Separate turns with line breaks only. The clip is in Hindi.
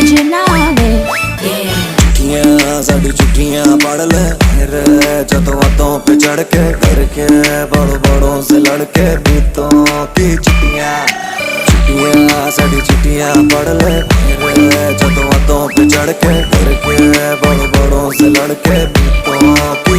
बजनावे।
चिट्ठियां साड़ी चिट्ठियां पढ़ ले मेरे जतों बातों पे चढ़ के, करके बड़ों बड़ों से लड़के बीतों की चिट्ठियां। चिट्ठियां साड़ी चिट्ठियां पढ़ ले मेरे जतों बातों पे चढ़ के, करके बड़ों बड़ों से लड़के बीतों की